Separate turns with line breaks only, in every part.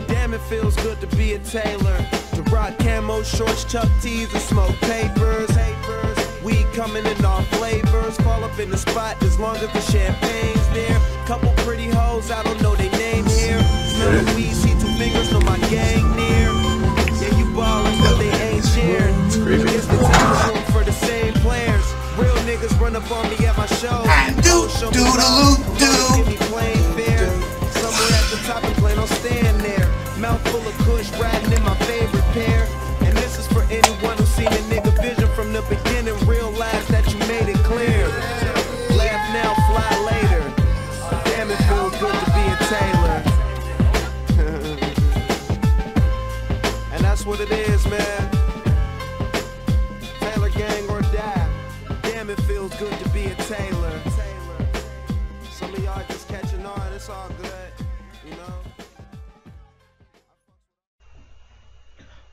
Damn, it feels good to be a tailor, to rock camo shorts, Chuck tees, and smoke papers. Weed coming in all flavors, fall up in the spot as long as the champagne's there. Couple pretty hoes, I don't know they name here. Smell the weed, see two fingers, know my gang near. Yeah, you ballin', but they ain't shared. It's the time room for the same players. Real niggas run up on me at my show. Give me plain fare. Somewhere at the top and plan on staying there. Mouth full of kush, riding in my favorite pair. And this is for anyone who's seen a nigga vision from the beginning. Realize that you made it clear. Laugh now, fly later. Damn, it feels good to be a tailor. And that's what it is, man. Tailor gang or die. Damn, it feels good to be a tailor. Some of y'all just catching on, it's all good, you know.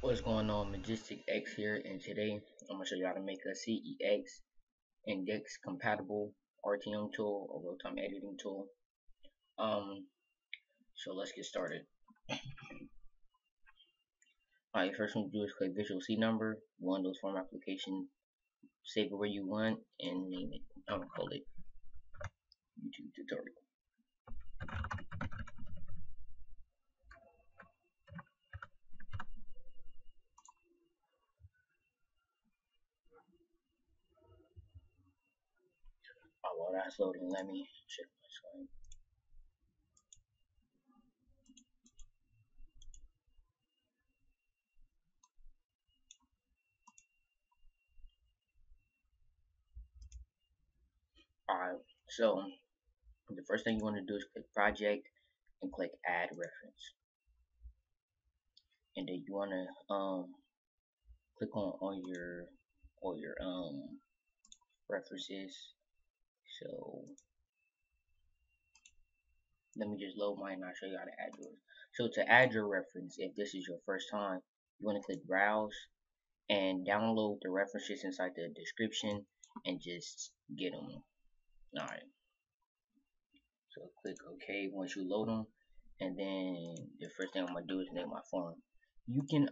What's going on, MajistcX here, and today I'm going to show you how to make a CEX-DEX compatible RTM tool or real-time editing tool. So let's get started. Alright, first thing to do is click Visual C number, Windows Form application, save it where you want, and name it. I'm going to call it YouTube tutorial. Oh, well, that's loading. Let me check my screen. Alright, so the first thing you want to do is click Project and click Add Reference. And then you want to click on all your references. So let me just load mine and I'll show you how to add yours. So to add your reference, if this is your first time, you want to click Browse and download the references inside the description and just get them. Alright, so click OK once you load them, and then the first thing I'm gonna do is name my form. You can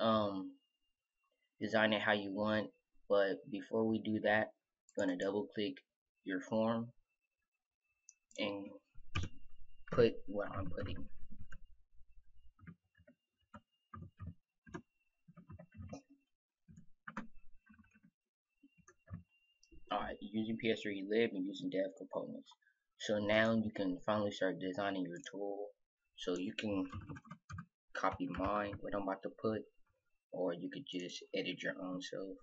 design it how you want, but before we do that, you're gonna double click your form and put what I'm putting. Alright, using PS3 lib and using dev components. So now you can finally start designing your tool. So you can copy mine, what I'm about to put, or you could just edit your own self.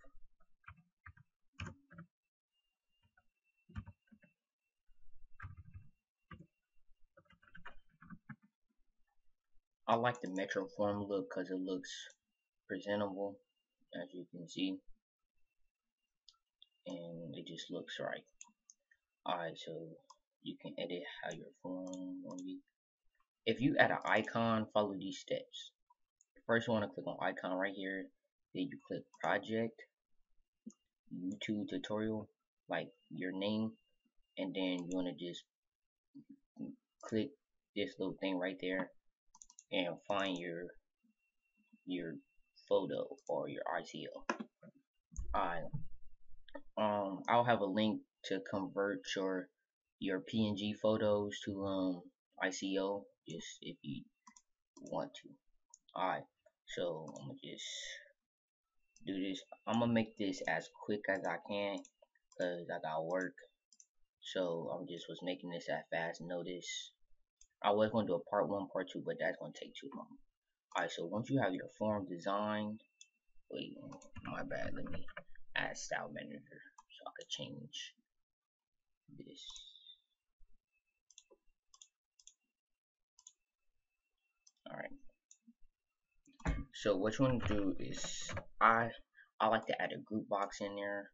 I like the Metro form look because it looks presentable, as you can see, and it just looks right. Alright, so you can edit how your form will be. If you add an icon, follow these steps. First, you want to click on icon right here. Then you click Project, YouTube tutorial, like your name, and then you want to just click this little thing right there and find your photo or your ICO. I'll have a link to convert your PNG photos to ICO, just if you want to. Alright, so I'm gonna just do this. I'm gonna make this as quick as I can because I got work. So I'm just was making this as fast notice. I was gonna do a part 1, part 2, but that's gonna take too long. Alright, so once you have your form designed, wait, my bad, let me add style manager so I could change this. Alright, so what you want to do is I like to add a group box in there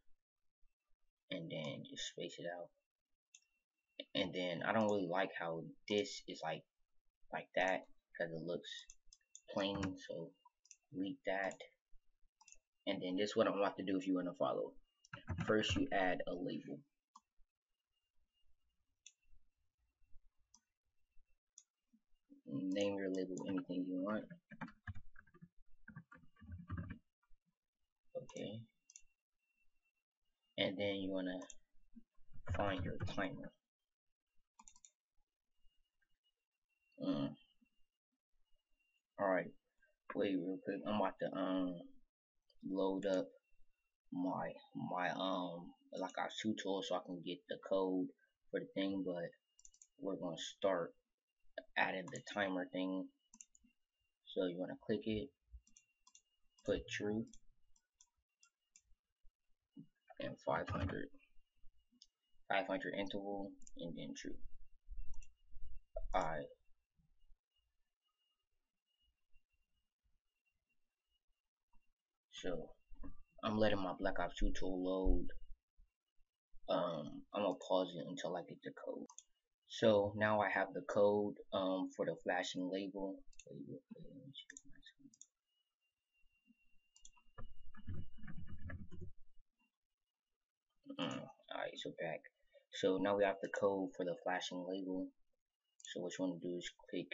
and then just space it out. And then I don't really like how this is like that because it looks plain, so delete that. And then this is what I'm about to do if you want to follow. First, you add a label. name your label anything you want. Okay. And then you want to find your timer. Alright, wait real quick. I'm about to load up my like our tutorial so I can get the code for the thing, but we're gonna start adding the timer thing. So you wanna click it, put true, and 500 interval, and then true. Alright. So I'm letting my Black Ops 2 tool load. I'm gonna pause it until I get the code. So now I have the code for the flashing label. Alright, so back. So now we have the code for the flashing label. So what you want to do is click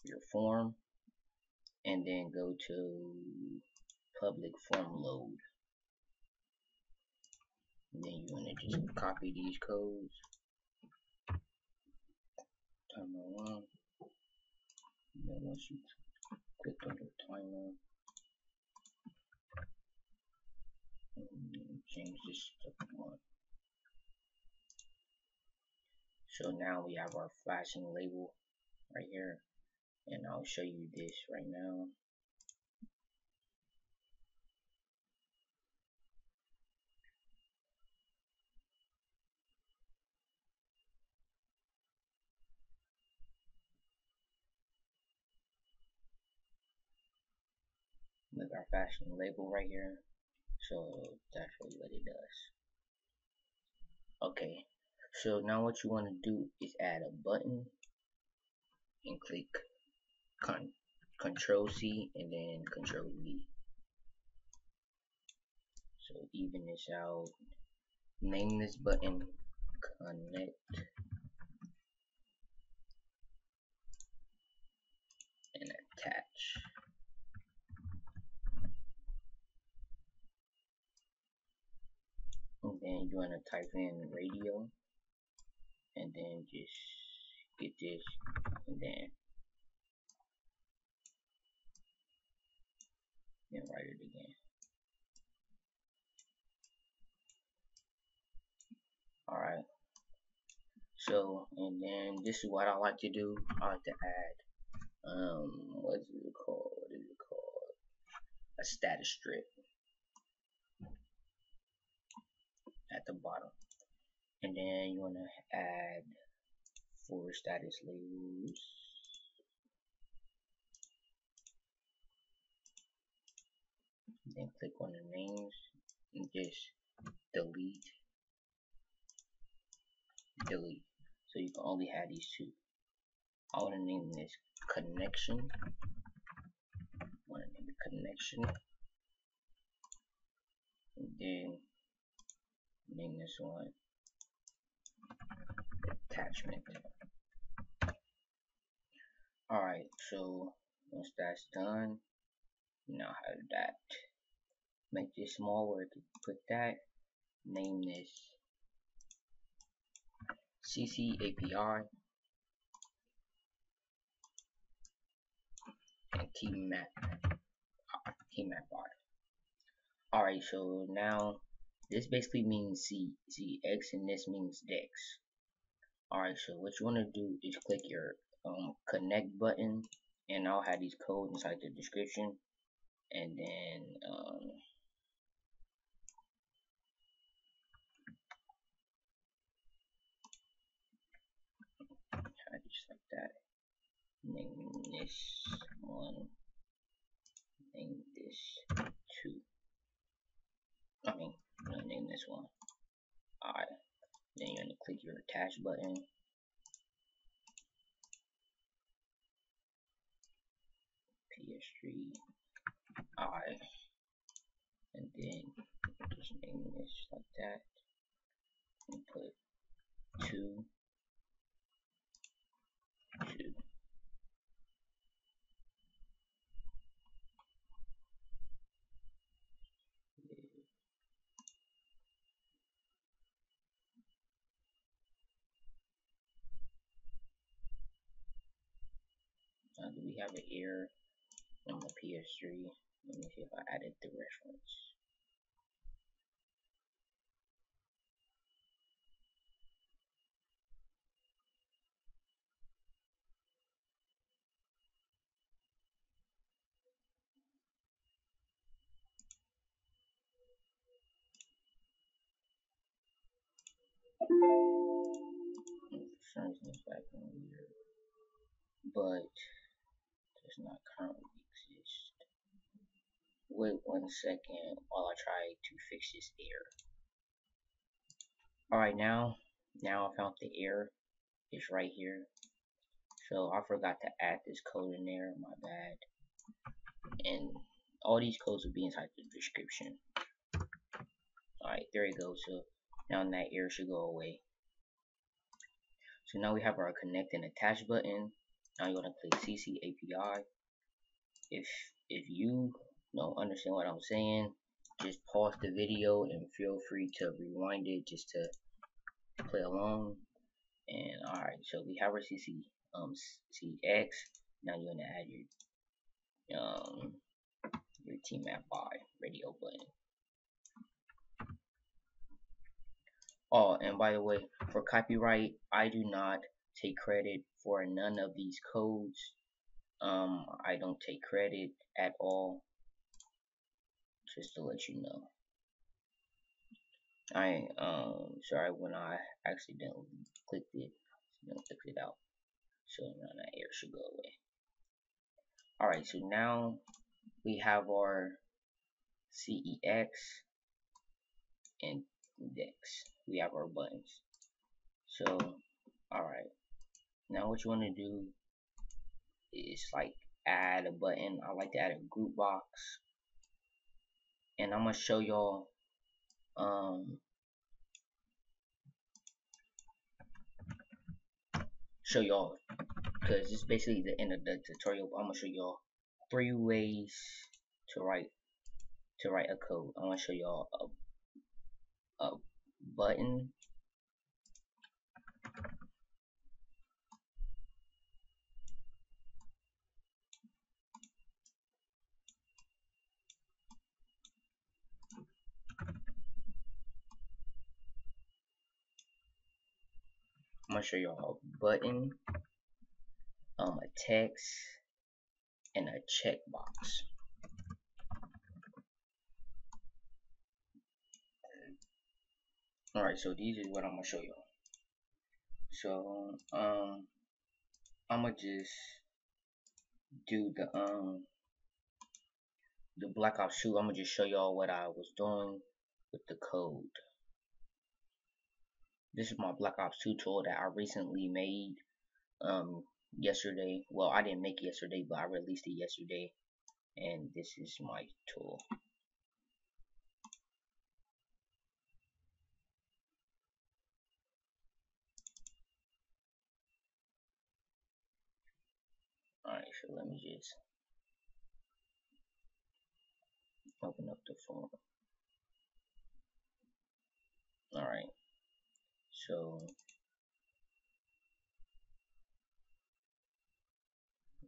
your form and then go to public form load. And then you want to just copy these codes. Timer 1. And then once you click on the timer, change this to 1. So now we have our flashing label right here, and I'll show you this right now. Look, our flashing label right here. So that's really what it does. Okay, so now what you want to do is add a button and click Control C and then Control V. So even this out. Name this button Connect and Attach. And then you want to type in radio and then just get this and then write it again. Alright, so and then this is what I like to do. I like to add what is it called a status strip at the bottom, and then you want to add 4 status labels. Then click on the names and just delete. So you can only have these 2. I want to name this connection. And then name this one attachment. Alright, so once that's done, you now have that. Make this small where you can put that. Name this CCAPI and TMAP bar. Alright, so now this basically means CEX and this means DEX. Alright, so what you want to do is click your connect button, and I'll have these codes inside the description, and then just like that. Name this one, name this 2. Name this one. Alright, then you're gonna click your attach button. PS3. Alright, and then just name this like that, and put 2. do we have an error on the PS3? Let me see if I added the reference. It's back in here, but does not currently exist. Wait 1 second while I try to fix this error. Alright, now I found the error. It's right here. So I forgot to add this code in there, my bad. And all these codes will be inside the description. Alright, there you go. So now that error should go away. So now we have our connect and attach button. Now you want to click CCAPI. If you don't understand what I'm saying, just pause the video and feel free to rewind it just to play along. And alright, so we have our CEX. Now you want to add your TMAP by radio button. Oh, and by the way, for copyright, I do not take credit for none of these codes. I don't take credit at all, just to let you know. I sorry when I accidentally clicked it out. So now that error should go away. Alright, so now we have our CEX and DEX. We have our buttons. So alright, now what you want to do is like add a button. I like to add a group box, and I'm gonna show y'all because it's basically the end of the tutorial. I'm gonna show y'all 3 ways to write a code. I'm gonna show y'all a button, a text, and a checkbox. Alright, so these is what I'm gonna show y'all. So I'm gonna just do the Black Ops 2. I'm gonna just show y'all what I was doing with the code. This is my Black Ops 2 tool that I recently made yesterday. Well, I didn't make it yesterday, but I released it yesterday, and this is my tool. Alright, so let me just open up the phone. Alright, so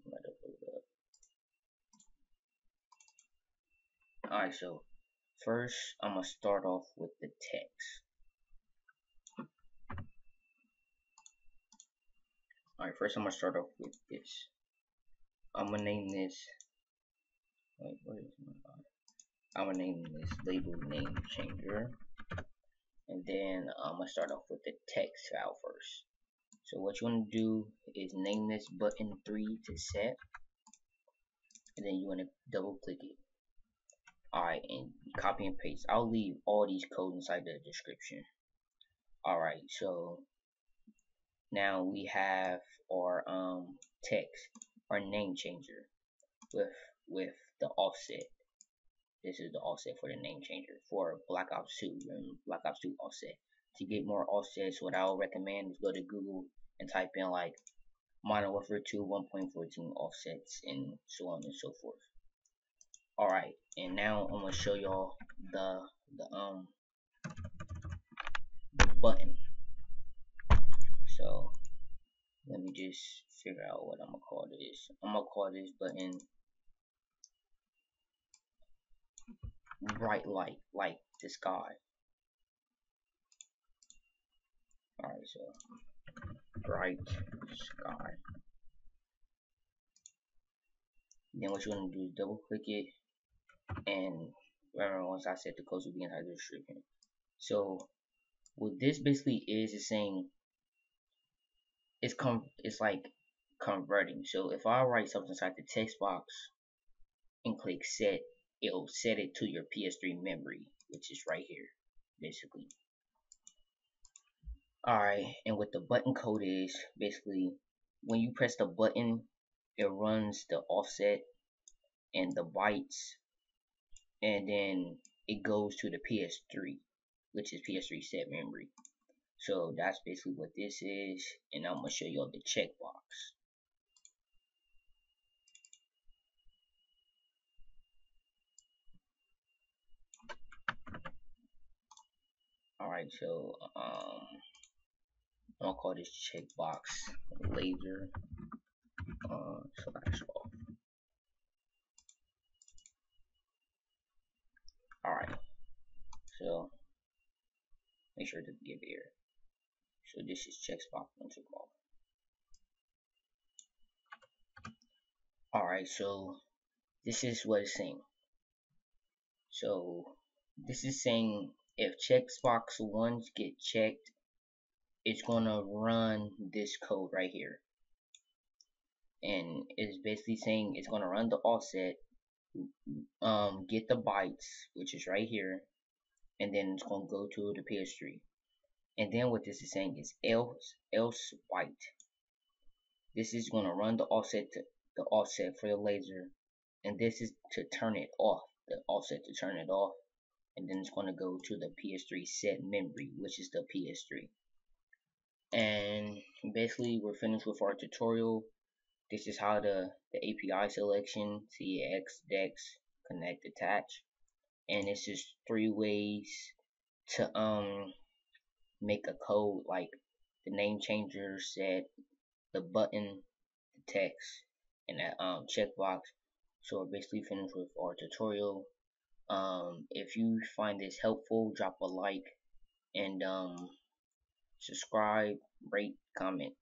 let it load up. Alright, so first I'm gonna start off with the text. Alright, first I'm gonna start off with this. I'm gonna name this. Wait, what is my God? I'm gonna name this label name changer, and then I'm gonna start off with the text file first. So what you want to do is name this button 3 to set, and then you want to double click it. Alright, and copy and paste. I'll leave all these codes inside the description. Alright, so now we have our text, our name changer with the offset. This is the offset for the name changer for Black Ops 2 and Black Ops 2 offset. To get more offsets, what I would recommend is go to Google and type in like Modern Warfare 2 1.14 offsets and so on and so forth. Alright, and now I'm gonna show y'all the button. So let me just figure out what I'm gonna call this. I'm gonna call this button bright light, like the sky. Alright, so bright sky. Then what you're gonna do is double click it, and remember, once I set the code will be inside the description. So what this basically is saying it's like converting. So if I write something inside the text box and click set, it'll set it to your PS3 memory, which is right here, basically. Alright, and what the button code is, basically, when you press the button, it runs the offset and the bytes, and then it goes to the PS3, which is PS3 set memory. So that's basically what this is, and I'm gonna show you all the checkbox. Alright, so I'm gonna call this checkbox laser slash off. Alright, so make sure to give error. So this is checkbox off. Alright, so this is what it's saying. So this is saying if checkbox ones get checked, it's gonna run this code right here, and it's basically saying it's gonna run the offset, get the bytes, which is right here, and then it's gonna go to the PS3. And then what this is saying is else byte. This is gonna run the offset for the laser, and this is to turn it off, the offset to turn it off, and then it's gonna go to the PS3 set memory, which is the PS3. And basically we're finished with our tutorial. This is how the API selection, CEX-DEX, connect, attach, and it's just 3 ways to make a code, like the name changer set, the button, the text, and that checkbox. So we're basically finished with our tutorial. If you find this helpful, drop a like and subscribe, rate, comment.